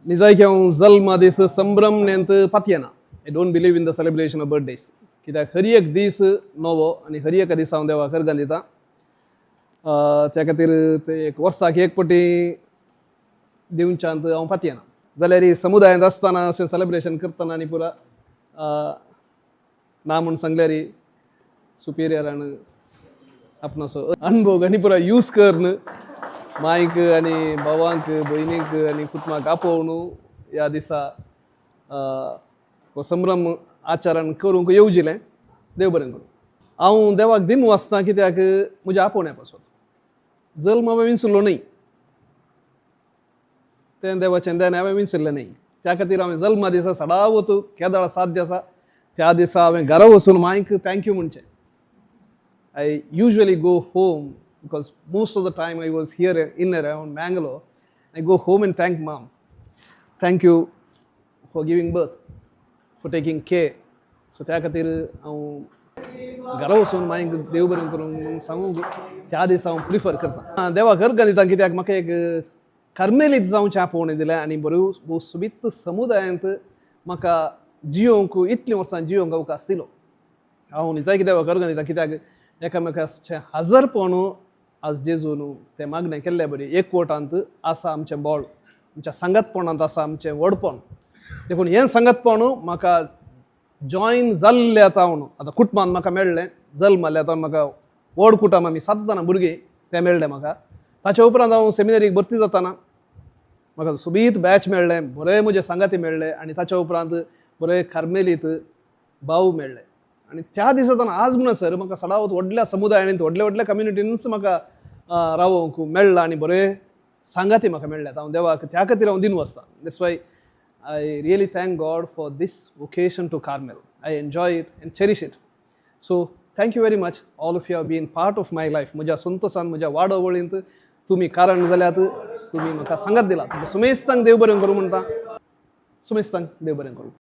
निजाय हांव जल्मा दीस संभ्रम नेंत पातयेना. I don't believe in the celebration of birthdays. कित्याक हर एक दीस नवो आनी हर एका दिसा हांव देवाक अर्घां दिता. त्या खातीर ते एक वर्साक एक पटी दिवच्यान हांव पातयेना. जाल्यार ही समुदायांत आसतना अशें सेलिब्रेशन करतना आनी पुरा ना म्हूण सांगल्यार सुपिरियरान आपणाचो अनुभव आनी पुरा यूज कर न्हू मायक आनी भावांक भयणीक आनी कुटुंबाक आपोवन ह्या दिसा हो संभ्रम आचरण करूंक येवजिलें. देव बरें करूं. हांव देवाक दिन वाचता कित्याक म्हज्या आपोवण्या पासून जल्म हांवें विसरलो न्ही. तें देवाचें देण हांवें विसरलें न्ही. त्या खातीर हांवें जल्मा दिसा सदांच केदाळ साध्य आसा त्या दिसा हांवें घरा वचून मायक थँक्यू म्हणचें. I usually go home because most of the time I was here in around Mangalore. I go home and thank mom. Thank you for giving birth, for taking care. So त्या खातीर हांव घरा वचून मायक देव बरें करूंक सांगूंक त्या दिसा हांव प्रिफर करता. देवाक अर्घां दिता कित्याक म्हाका एक कार्मेलीत जावचें आपोवणें दिलें आनी बरो सुबीत समुदायांत म्हाका जियोंक इतलीं वर्सां जियोंक अवकाश दिलो. हांव निजाय देवाक अर्घां दिता कित्याक एकामेकाचें हजरपण आज जेजून तें मागणें केल्ले बरी एकवटांत आसा आमचें बळ. आमच्या सांगतपणांत आसा आमचें व्हडपण. देखून हें सांगतपण म्हाका जॉयन जाल्ल्या तावन आतां कुटुंबांत म्हाका मेळ्ळें. जल्म जाल्ल्या तावन म्हाका व्हड कुटुंब आमी 7 जाणां भुरगीं तें मेळ्ळें म्हाका. ताच्या उपरांत हांव सेमिनरीक भरती जाताना म्हाका सुबीत बॅच मेळ्ळें. बरे म्हजे सांगाती मेळ्ळे आनी ताच्या उपरांत बरे कार्मेलीत भाव मेळ्ळे. आनी त्या दिसाच्यान आज म्हणसर म्हाका सदांच व्हडल्या समुदायांत व्हडल्या कम्युनिटीनूच म्हाका रावूंक मेळ्ळां आनी बरे सांगाती म्हाका मेळ्ळ्यात. हांव देवाक त्या खातीर हांव दिन वाचतां. That's why I really thank God for this vocation to Carmel. I enjoy it and cherish it. So thank you very much all of you have been part of my life. म्हज्या संतोशान म्हज्या वाडवळींत तुमी कारण जाल्यात. तुमी म्हाका सांगत दिलात. सुमेस्तांक देव बरें करूं म्हणटा. सुमेस्तांक देव बरें करूं.